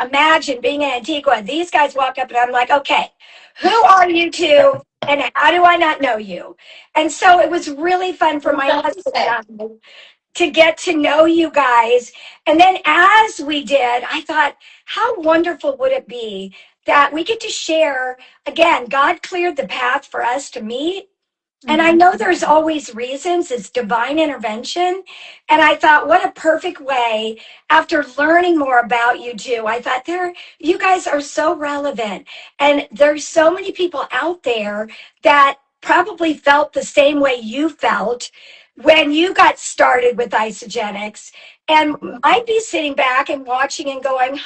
imagine being in Antigua. These guys walk up and I'm like, okay, who are you two? And how do I not know you? And so it was really fun for my husband and I to get to know you guys. And then as we did, I thought, how wonderful would it be that we get to share? Again, God cleared the path for us to meet. And I know there's always reasons, it's divine intervention. And I thought, what a perfect way, after learning more about you two, I thought you guys are so relevant. And there's so many people out there that probably felt the same way you felt when you got started with isogenics and might be sitting back and watching and going,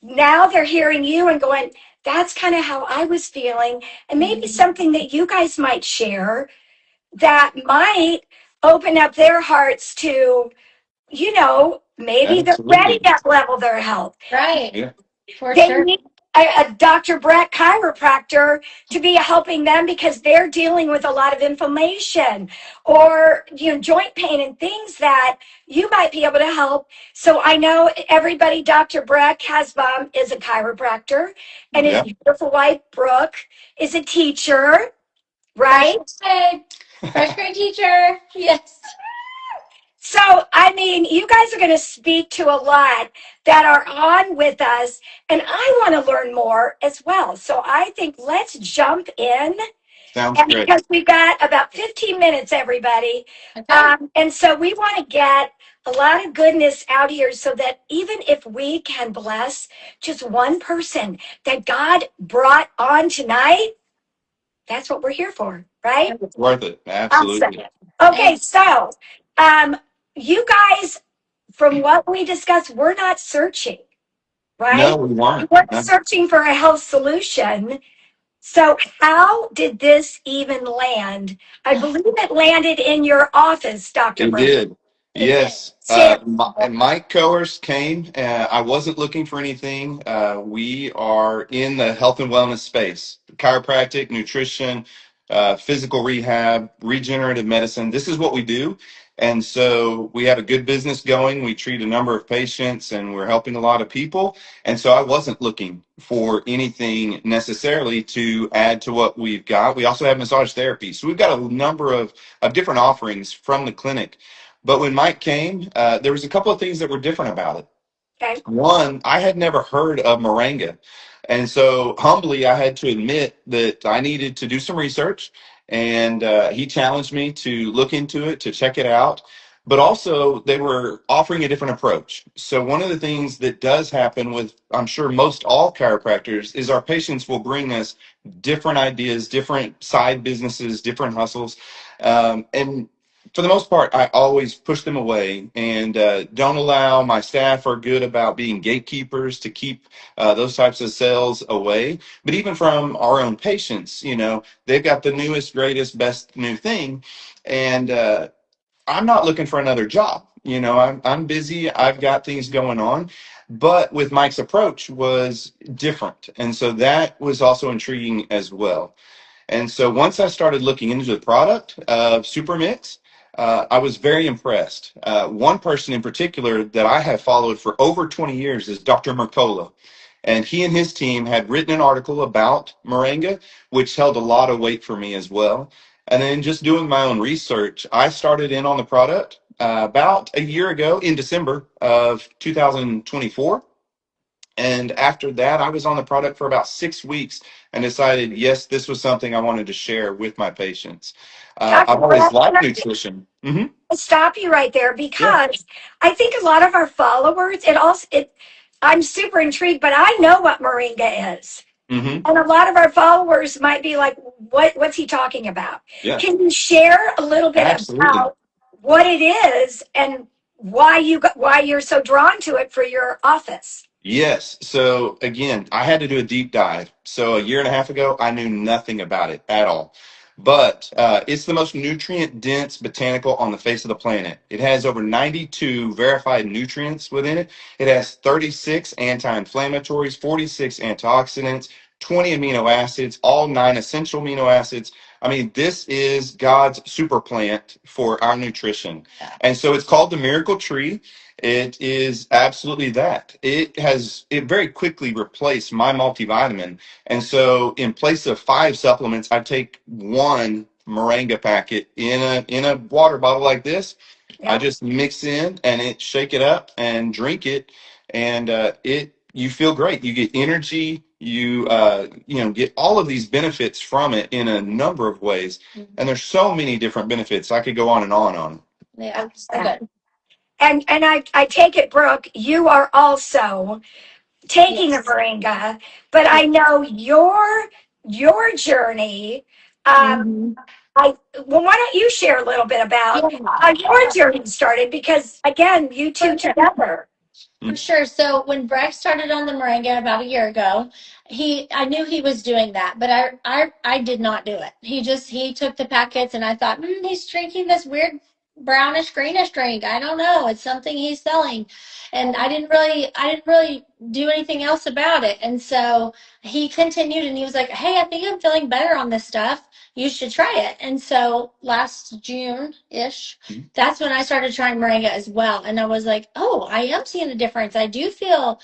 now they're hearing you and going, that's kind of how I was feeling. And maybe something that you guys might share that might open up their hearts to, maybe they're ready Absolutely. to level their health. Right. Yeah. For They sure. need a Dr. Brett chiropractor to be helping them because they're dealing with a lot of inflammation or joint pain and things that you might be able to help. So I know everybody, Dr. Brett Hasbaum is a chiropractor, and his Yeah. beautiful wife Brooke is a teacher, right? First grade teacher. Yes. So, I mean, you guys are going to speak to a lot that are on with us, and I want to learn more as well. So, I think let's jump in. Sounds And great. because we've got about 15 minutes, everybody. Okay. And so, we want to get a lot of goodness out here so that even if we can bless just one person that God brought on tonight, that's what we're here for, right? It's worth it. Awesome. Absolutely. Okay, so um, you guys, from what we discussed, we're not searching, No, right? we We weren't. weren't No, searching for a health solution. So, how did this even land? I believe it landed in your office, Dr. it Brown. did. Yes. Share. Mike Coerce came. I wasn't looking for anything. We are in the health and wellness space, chiropractic, nutrition, physical rehab, regenerative medicine. This is what we do. And so we have a good business going. We treat a number of patients and we're helping a lot of people. And so I wasn't looking for anything necessarily to add to what we've got. We also have massage therapy. So we've got a number of different offerings from the clinic. But when Mike came, there was a couple of things that were different about it. Okay. One, I had never heard of moringa. And so humbly, I had to admit that I needed to do some research. And he challenged me to look into it, to check it out. But also, they were offering a different approach. So, one of the things that does happen with, I'm sure, most all chiropractors is our patients will bring us different ideas, different side businesses, different hustles. And for the most part, I always push them away and don't allow my staff are good about being gatekeepers to keep those types of sales away. But even from our own patients, they've got the newest, greatest, best new thing. And I'm not looking for another job. I'm busy. I've got things going on. But with Mike's approach was different. And so that was also intriguing as well. And so once I started looking into the product of Supermix, I was very impressed. One person in particular that I have followed for over 20 years is Dr. Mercola. And he and his team had written an article about moringa, which held a lot of weight for me as well. And then just doing my own research, I started in on the product about a year ago in December of 2024. And after that, I was on the product for about 6 weeks and decided, yes, this was something I wanted to share with my patients. Dr. I've always Brett, can liked I nutrition. Hmm. stop you right there? Yeah. Because I think a lot of our followers, I'm super intrigued, but I know what moringa is. Hmm. And a lot of our followers might be like, what's he talking about? Yeah. Can you share a little bit Absolutely. about what it is and why you're so drawn to it for your office? Yes. So again, I had to do a deep dive. So a year and a half ago, I knew nothing about it at all. But it's the most nutrient dense botanical on the face of the planet. It has over 92 verified nutrients within it. It has 36 anti-inflammatories, 46 antioxidants, 20 amino acids, all 9 essential amino acids. I mean, this is God's super plant for our nutrition. And so it's called the miracle tree. It is absolutely that. It very quickly replaced my multivitamin. And so in place of 5 supplements, I take one moringa packet in a water bottle like this. I Yeah. just mix in and shake it up and drink it, and you feel great. You get energy. You get all of these benefits from it in a number of ways, and there's so many different benefits. I could go on and on. Yeah, so good. And I take it, Brooke, you are also taking the Yes. moringa, but I know your journey. Um, Mm-hmm. I well, why don't you share a little bit about how your Yeah. journey started? Because again, you two together. For sure. So when Breck started on the Moringa about a year ago, I knew he was doing that, but I did not do it. He took the packets, and I thought, he's drinking this weird brownish greenish drink. I don't know. It's something he's selling, and I didn't really do anything else about it. And so he continued, and he was like, "Hey, I think I'm feeling better on this stuff. You should try it." And so last June ish, that's when I started trying moringa as well. And I was like, oh, I am seeing a difference. I do feel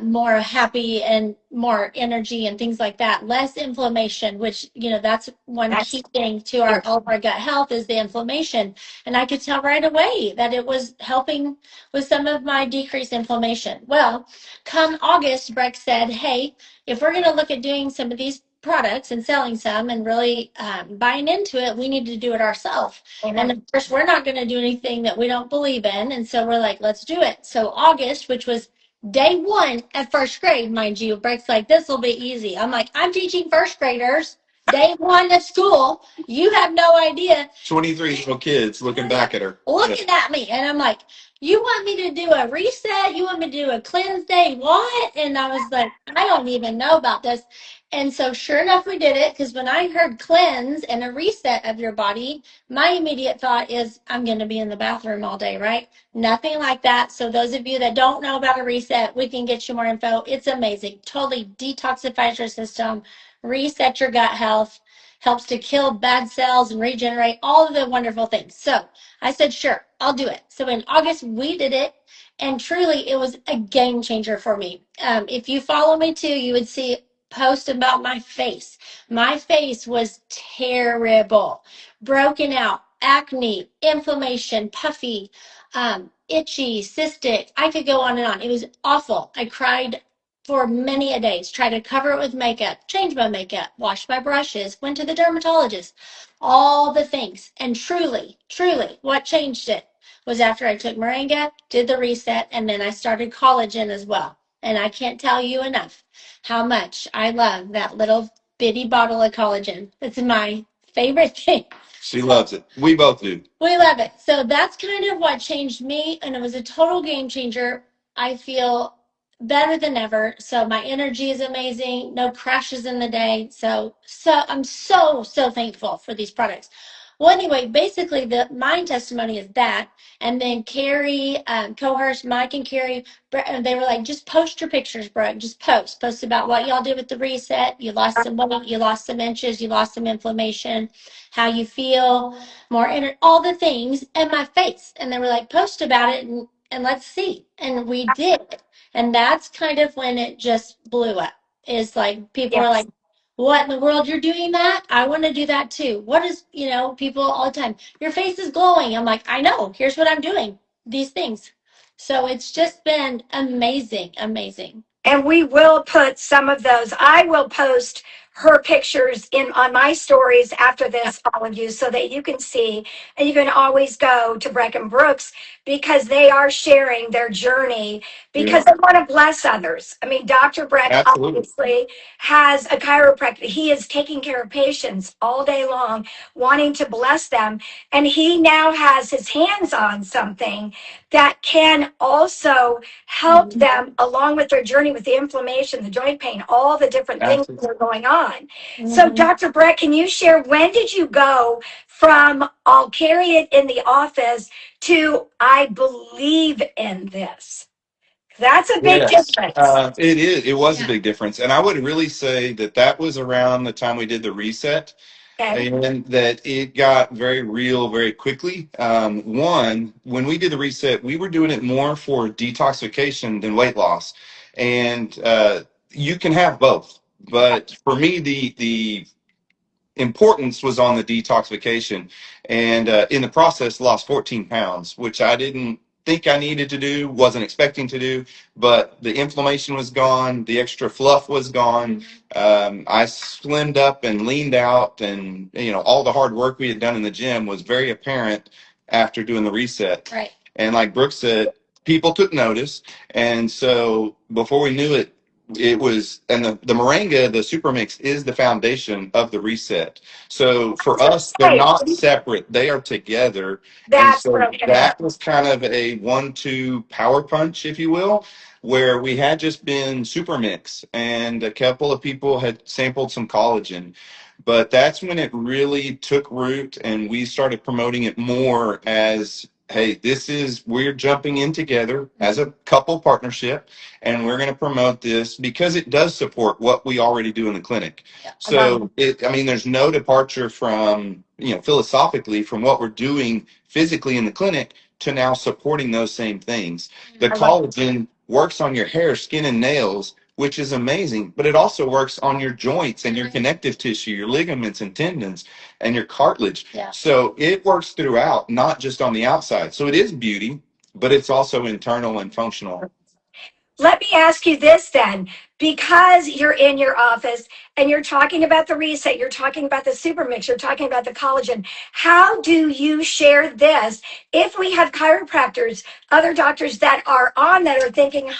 more happy and more energy and things like that. Less inflammation, which, that's one That's key thing to all of our gut health is the inflammation. And I could tell right away that it was helping with some of my decreased inflammation. Well, come August, Breck said, hey, if we're going to look at doing some of these products and selling some and really buying into it, we need to do it ourselves. And of amen. course, we're not going to do anything that we don't believe in. And so we're like, let's do it. So August, which was day one at first grade, mind you, Breck's like, this will be easy. I'm like, I'm teaching first graders day one at school. You have no idea. 23 little kids looking back at her. Looking at me. And I'm like, you want me to do a reset? You want me to do a cleanse day? What? And I was like, I don't even know about this. And so sure enough, we did it, because when I heard cleanse and a reset of your body, my immediate thought is I'm going to be in the bathroom all day, right? Nothing like that. So those of you that don't know about a reset, we can get you more info. It's amazing. Totally detoxifies your system, reset your gut health, helps to kill bad cells and regenerate, all of the wonderful things. So I said, sure, I'll do it. So in August, we did it. And truly, it was a game changer for me. If you follow me too, you would see post about my face. My face was terrible, broken out, acne, inflammation, puffy, itchy, cystic. I could go on and on. It was awful. I cried for many a days, tried to cover it with makeup, change my makeup, wash my brushes, went to the dermatologist, all the things. And truly, truly, what changed it was after I took moringa, did the reset, and then I started collagen as well. And I can't tell you enough how much I love that little bitty bottle of collagen. It's my favorite thing. She loves it. We both do. We love it. So that's kind of what changed me, and it was a total game changer. I feel better than ever. So my energy is amazing. No crashes in the day. So I'm so thankful for these products. Well, anyway, basically mine testimony is that, and then Carrie, Cohurst, Mike, and Carrie, they were like, just post your pictures, bro. Just post about what y'all did with the reset. You lost some weight, you lost some inches, you lost some inflammation, how you feel, all the things, and my face. And they were like, post about it and let's see. And we did. And that's kind of when it just blew up. Is like people are Yes. like, what in the world, you're doing that? I want to do that too. What is, people all the time, your face is glowing. I'm like, I know, here's what I'm doing, these things. So it's just been amazing, amazing. And we will put some of those. I will post her pictures in on my stories after this, all of you, so that you can see. And you can always go to Brecken Brooks because they are sharing their journey because they want to bless others. I mean, Dr. Breck Absolutely. obviously has a chiropractor. He is taking care of patients all day long, wanting to bless them. And he now has his hands on something that can also help them along with their journey with the inflammation, the joint pain, all the different things that are going on. So, Dr. Brett, can you share when did you go from I'll carry it in the office to I believe in this? That's a big Yes, difference. it is. It was a Yeah. big difference, and I would really say that was around the time we did the reset. Okay. and that it got very real very quickly. One, when we did the reset, we were doing it more for detoxification than weight loss, and you can have both. But for me, the importance was on the detoxification, and in the process lost 14 pounds, which I didn't think I needed to do, wasn't expecting to do, but the inflammation was gone, the extra fluff was gone. I slimmed up and leaned out, and all the hard work we had done in the gym was very apparent after doing the reset. Right. And like Brooke said, people took notice, and so before we knew it, it was, and the moringa, the super mix, is the foundation of the reset. So for us, they're not separate, they are together. And That's what so I'm gonna that was kind of a 1-2 power punch, if you will, where we had just been super mix and a couple of people had sampled some collagen. But that's when it really took root, and we started promoting it more as, hey, we're jumping in together as a couple partnership, and we're going to promote this because it does support what we already do in the clinic. So there's no departure from, philosophically, from what we're doing physically in the clinic to now supporting those same things. The collagen works on your hair, skin, and nails, which is amazing, but it also works on your joints and your connective tissue, your ligaments and tendons, and your cartilage. Yeah. So it works throughout, not just on the outside. So it is beauty, but it's also internal and functional. Let me ask you this then, because you're in your office and you're talking about the reset, you're talking about the super mix, you're talking about the collagen. How do you share this if we have chiropractors, other doctors that are on that are thinking,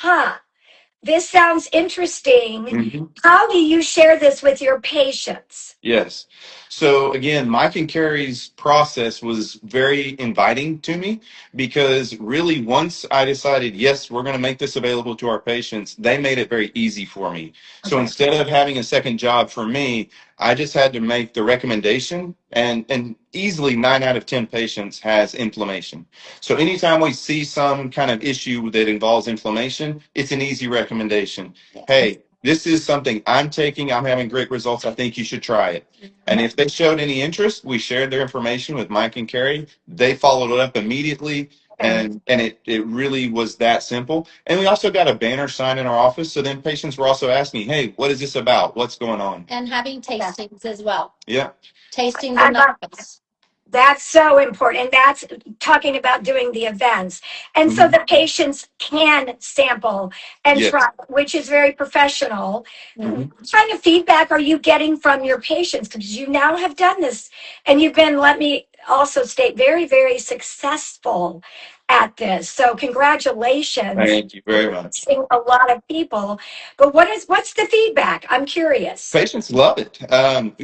this sounds interesting. Mm-hmm. How do you share this with your patients? Yes. So again, Mike and Carrie's process was very inviting to me, because really once I decided, yes, we're going to make this available to our patients, they made it very easy for me. So instead of having a second job for me, I just had to make the recommendation, and easily 9 out of 10 patients has inflammation. So anytime we see some kind of issue that involves inflammation, it's an easy recommendation. Hey, this is something I'm taking. I'm having great results. I think you should try it. And if they showed any interest, we shared their information with Mike and Carrie. They followed it up immediately. And it really was that simple. And we also got a banner sign in our office. So then patients were also asking, hey, what is this about? What's going on? And having tastings as well. Yeah. Tastings in the office. That's so important. And that's talking about doing the events. And so the patients can sample and try, which is very professional. What kind of feedback are you getting from your patients? Because you now have done this and you've been, let me also state, very, very successful at this. So congratulations. Thank you very much. A lot of people. But what's the feedback? I'm curious. Patients love it.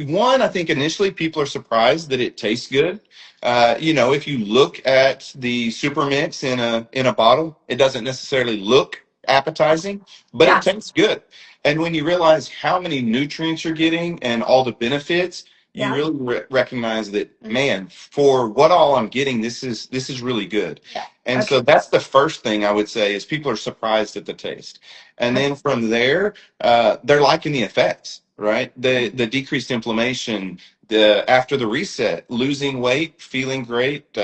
One, I think initially people are surprised that it tastes good. If you look at the super mix in a bottle, it doesn't necessarily look appetizing, but it tastes good. And when you realize how many nutrients you're getting and all the benefits, you really recognize that, man, for what all I'm getting, this is really good. Yeah. And so that's the first thing I would say, is people are surprised at the taste. And then from there, they're liking the effects, right? The decreased inflammation, after the reset, losing weight, feeling great,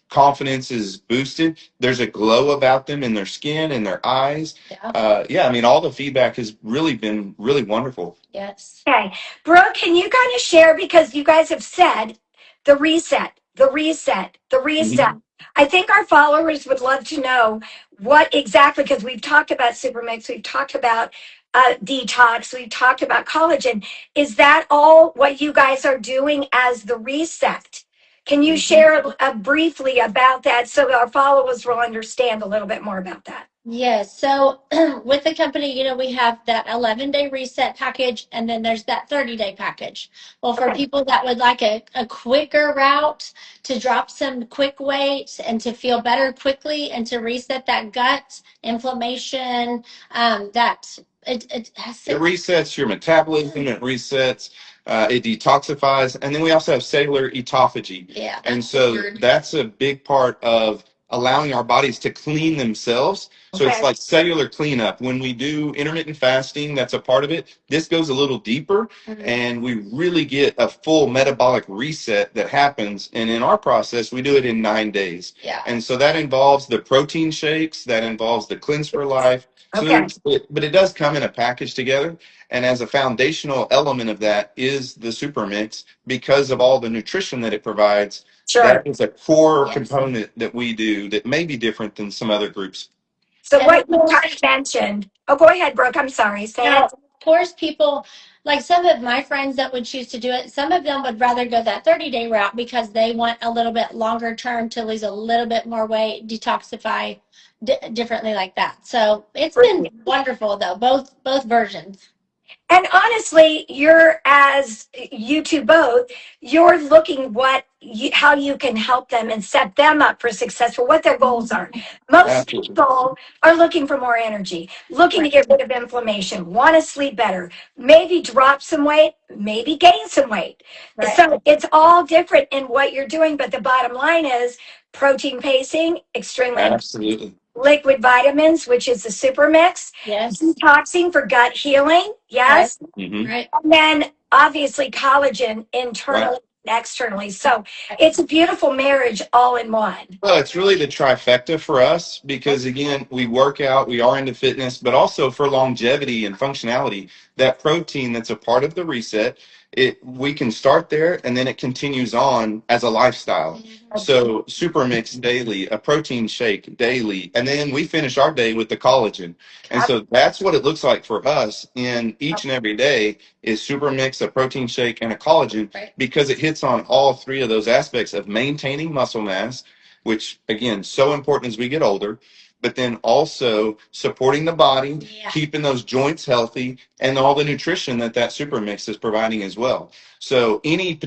confidence is boosted. There's a glow about them in their skin and their eyes. All the feedback has really been really wonderful. Yes. Okay. Brooke, can you kind of share, because you guys have said the reset, the reset, the reset. I think our followers would love to know what exactly, because we've talked about Supermix, we've talked about detox, we've talked about collagen. Is that all what you guys are doing as the reset? Can you share briefly about that so our followers will understand a little bit more about that? Yes. So with the company, we have that 11-day reset package, and then there's that 30-day package. Well, for people that would like a quicker route to drop some quick weight and to feel better quickly and to reset that gut inflammation, it resets your metabolism, it resets, it detoxifies, and then we also have cellular autophagy. Yeah. And so that's a big part of allowing our bodies to clean themselves. So it's Okay. like cellular cleanup. When we do intermittent fasting, that's a part of it. This goes a little deeper, and we really get a full metabolic reset that happens. And in our process, we do it in 9 days. Yeah. And so that involves the protein shakes, that involves the cleanse for life. So Okay. but it does come in a package together. And as a foundational element of that is the super mix, because of all the nutrition that it provides. Sure. That is a core Yes. component that we do that may be different than some other groups. So And what of you course- kind of mentioned. Oh, go ahead, Brooke. I'm sorry. Say Now, it. of course, people, like some of my friends that would choose to do it, some of them would rather go that 30-day route because they want a little bit longer term to lose a little bit more weight, detoxify differently like that. So it's been wonderful though, both versions. And honestly, you're, as you two both, you're looking how you can help them and set them up for success for what their goals are. Most Absolutely. people are looking for more energy, looking to get rid of inflammation, want to sleep better, maybe drop some weight, maybe gain some weight. Right. So it's all different in what you're doing, but the bottom line is protein pacing, extremely important. Absolutely. Liquid vitamins, which is the super mix, Yes. detoxing for gut healing, yes, Mhm. Right. and then obviously collagen internally and externally. So it's a beautiful marriage all in one. Well, it's really the trifecta for us because, again, we work out, we are into fitness, but also for longevity and functionality, that protein that's a part of the reset, we can start there and then it continues on as a lifestyle. So super mix daily, a protein shake daily, and then we finish our day with the collagen. And so that's what it looks like for us in each and every day is super mix, a protein shake, and a collagen, Right. because it hits on all three of those aspects of maintaining muscle mass, which again, so important as we get older, but then also supporting the body, Yeah. keeping those joints healthy, and all the nutrition that super mix is providing as well. So any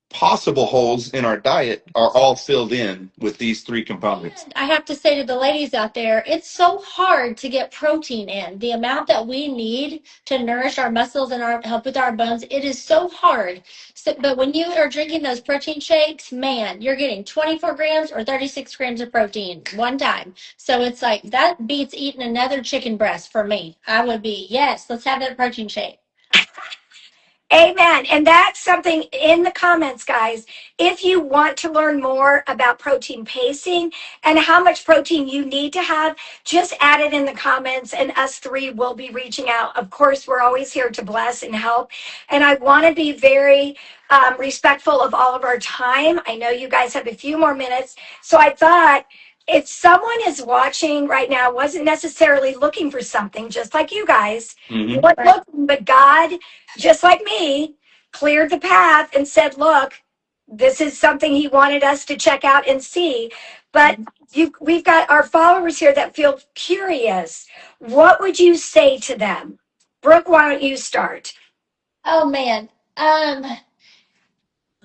possible holes in our diet are all filled in with these three components. And I have to say to the ladies out there, it's so hard to get protein in. The amount that we need to nourish our muscles and help with our bones, it is so hard. So, but when you are drinking those protein shakes, man, you're getting 24 grams or 36 grams of protein one time. So it's like that beats eating another chicken breast for me. I would be, yes, let's have that protein shake. Amen. And that's something in the comments, guys. If you want to learn more about protein pacing and how much protein you need to have, just add it in the comments and us three will be reaching out. Of course, we're always here to bless and help. And I want to be very respectful of all of our time. I know you guys have a few more minutes. So I thought, if someone is watching right now, wasn't necessarily looking for something, just like you guys, Mhm. weren't looking, but God, just like me, cleared the path and said, look, this is something he wanted us to check out and see. But we've got our followers here that feel curious. What would you say to them? Brooke, why don't you start? Oh man.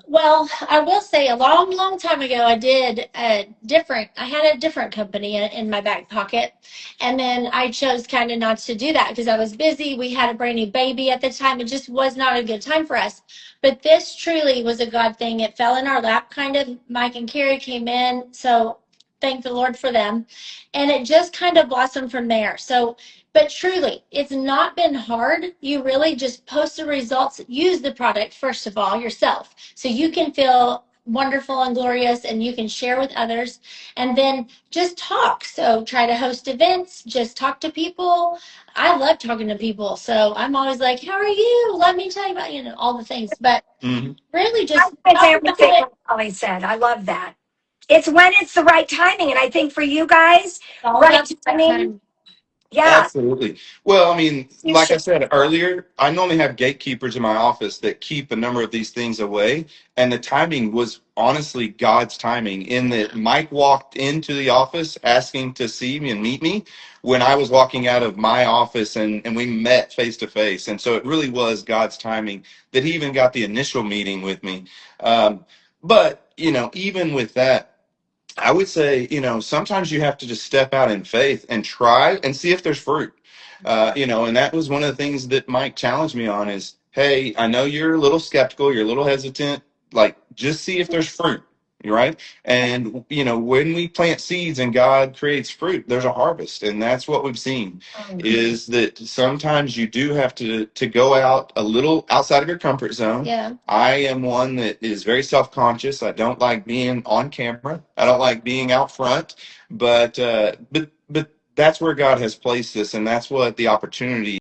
Well, I will say a long, long time ago, I had a different company in my back pocket. And then I chose kind of not to do that because I was busy. We had a brand new baby at the time. It just was not a good time for us. But this truly was a God thing. It fell in our lap kind of. Mike and Carrie came in. So thank the Lord for them. And it just kind of blossomed from there. So but truly, it's not been hard. You really just post the results, use the product, first of all, yourself. So you can feel wonderful and glorious and you can share with others. And then just talk. So try to host events, just talk to people. I love talking to people. So I'm always like, how are you? Let me tell you about, all the things. But really just That's talk about everything it. Holly said. I love that. It's when it's the right timing. And I think for you guys, All right about the timing. time. Yeah. Absolutely. Well, I mean, You like I should. said earlier, I normally have gatekeepers in my office that keep a number of these things away. And the timing was honestly God's timing, in that Mike walked into the office asking to see me and meet me when I was walking out of my office, and we met face to face. And so it really was God's timing that he even got the initial meeting with me. But, even with that, I would say, sometimes you have to just step out in faith and try and see if there's fruit. And that was one of the things that Mike challenged me on is, hey, I know you're a little skeptical, you're a little hesitant, like just see if there's fruit. right? And when we plant seeds and God creates fruit, there's a harvest. And that's what we've seen, is that sometimes you do have to go out a little outside of your comfort zone. Yeah. I am one that is very self-conscious. I don't like being on camera. I don't like being out front, but that's where God has placed us, and that's what the opportunity